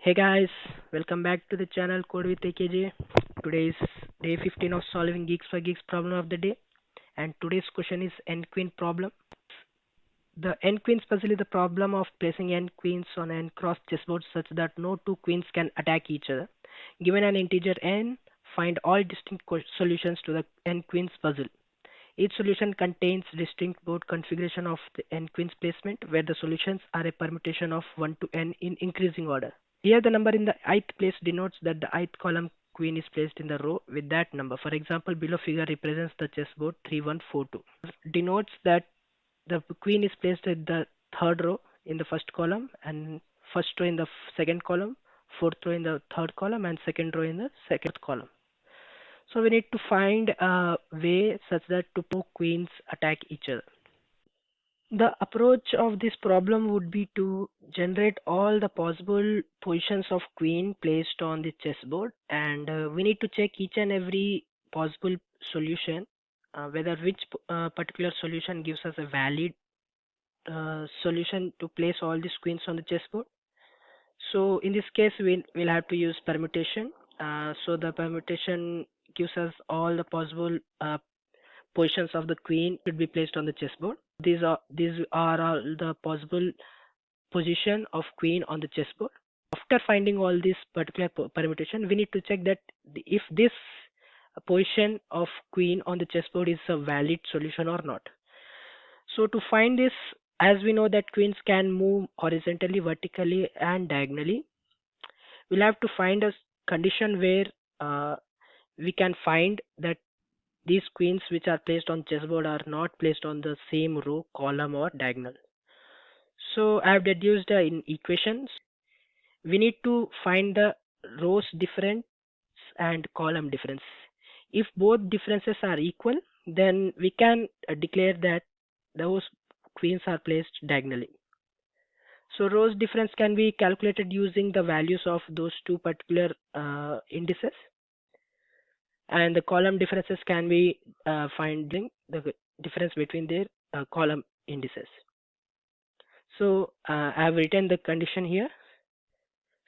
Hey guys, welcome back to the channel Code with AKJ. Today is day 15 of solving Geeks for Geeks problem of the day, and today's question is N queen problem. The N queens puzzle is the problem of placing N queens on an cross chessboard such that no two queens can attack each other. Given an integer N, find all distinct solutions to the N queens puzzle. Each solution contains distinct board configuration of the N queens placement, where the solutions are a permutation of 1 to N in increasing order. Here the number in the ith place denotes that the ith column queen is placed in the row with that number. For example, below figure represents the chessboard 3142. Denotes that the queen is placed at the third row in the first column, and first row in the second column, fourth row in the third column, and second row in the second column. So we need to find a way such that two queens attack each other. The approach of this problem would be to generate all the possible positions of queen placed on the chessboard, and we need to check each and every possible solution, whether which particular solution gives us a valid solution to place all these queens on the chessboard. So in this case, we'll have to use permutation. So the permutation gives us all the possible positions of the queen should be placed on the chessboard. These are all the possible position of queen on the chessboard. After finding all this particular permutation, we need to check that if this position of queen on the chessboard is a valid solution or not. So to find this, as we know that queens can move horizontally, vertically, and diagonally, we'll have to find a condition where we can find that these queens which are placed on chessboard are not placed on the same row, column, or diagonal. So I have deduced in equations. We need to find the rows difference and column difference. If both differences are equal, then we can declare that those queens are placed diagonally. So rows difference can be calculated using the values of those two particular indices, and the column differences can be finding the difference between their column indices. So I have written the condition here.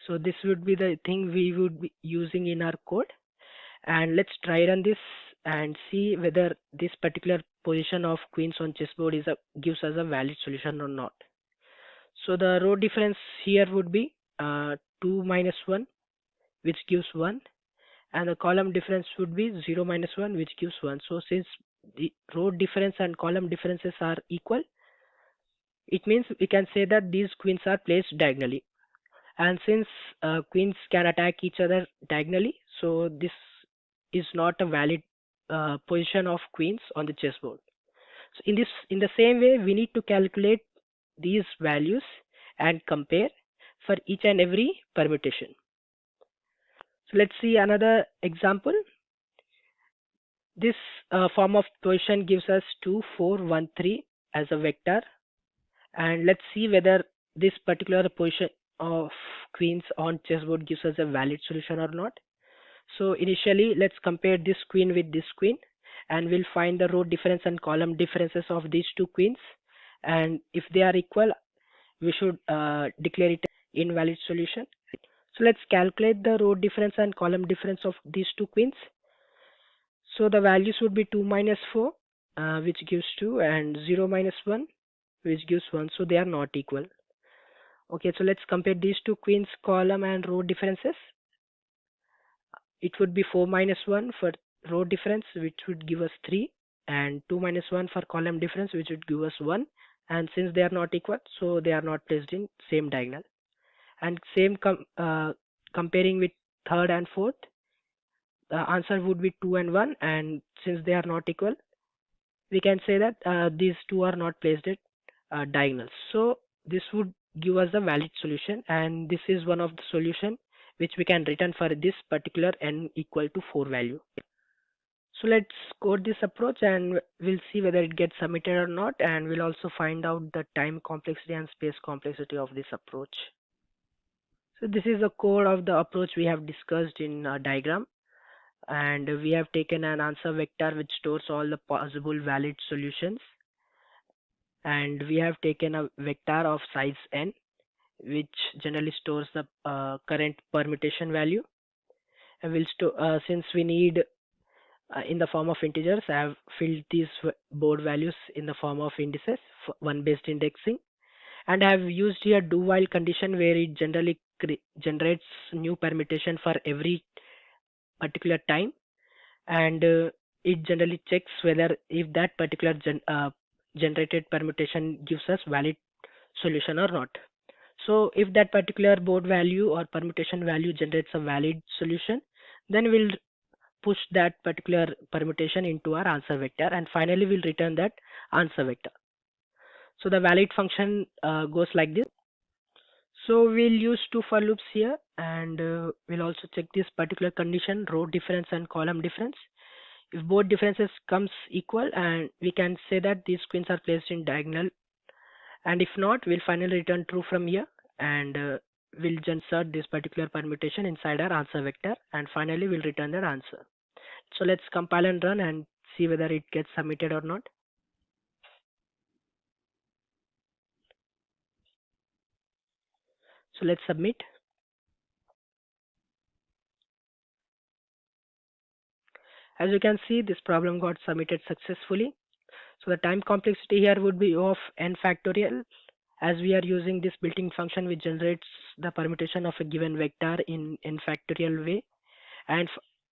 So this would be the thing we would be using in our code, and let's try run this and see whether this particular position of queens on chessboard gives us a valid solution or not. So the row difference here would be 2 minus 1, which gives 1, and the column difference would be 0 minus 1, which gives 1. So since the row difference and column differences are equal, it means we can say that these queens are placed diagonally. And since queens can attack each other diagonally, so this is not a valid position of queens on the chessboard. So in the same way, we need to calculate these values and compare for each and every permutation. So let's see another example. This form of position gives us 2, 4, 1, 3 as a vector, and let's see whether this particular position of queens on chessboard gives us a valid solution or not. So initially, let's compare this queen with this queen, and we'll find the row difference and column differences of these two queens, and if they are equal, we should declare it invalid solution. So let's calculate the row difference and column difference of these two queens. So the values would be 2 minus 4, which gives 2, and 0 minus 1, which gives 1. So they are not equal. Okay, so let's compare these two queens column and row differences. It would be 4 minus 1 for row difference, which would give us 3, and 2 minus 1 for column difference, which would give us 1. And since they are not equal, so they are not placed in same diagonal. And same comparing with third and fourth, the answer would be 2 and 1, and since they are not equal, we can say that these two are not placed at diagonals. So this would give us a valid solution, and this is one of the solution which we can return for this particular n equal to 4 value. So let's code this approach and we'll see whether it gets submitted or not, and we'll also find out the time complexity and space complexity of this approach. So this is the code of the approach we have discussed in a diagram, and we have taken an answer vector which stores all the possible valid solutions, and we have taken a vector of size n, which generally stores the current permutation value. And will store since we need in the form of integers. I have filled these board values in the form of indices, one based indexing, and I have used here do while condition where it generally generates new permutation for every particular time, and it generally checks whether if that particular generated permutation gives us valid solution or not. So if that particular board value or permutation value generates a valid solution, then we'll push that particular permutation into our answer vector, and finally we'll return that answer vector. So the valid function goes like this. So we'll use two for loops here, and we'll also check this particular condition, row difference and column difference. If both differences comes equal, and we can say that these queens are placed in diagonal, and if not, we'll finally return true from here, and we'll insert this particular permutation inside our answer vector, and finally we'll return that answer. So let's compile and run and see whether it gets submitted or not. So let's submit. As you can see, this problem got submitted successfully. So the time complexity here would be O of n factorial, as we are using this built-in function which generates the permutation of a given vector in n factorial way, and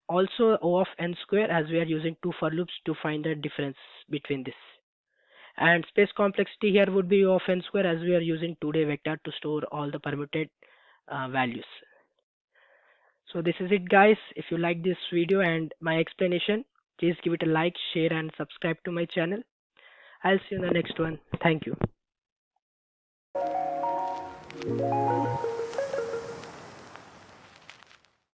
also O of n square, as we are using two for loops to find the difference between this. And space complexity here would be O of n square, as we are using two-day vector to store all the permuted values. So this is it, guys. If you like this video and my explanation, please give it a like, share and subscribe to my channel. I'll see you in the next one. Thank you.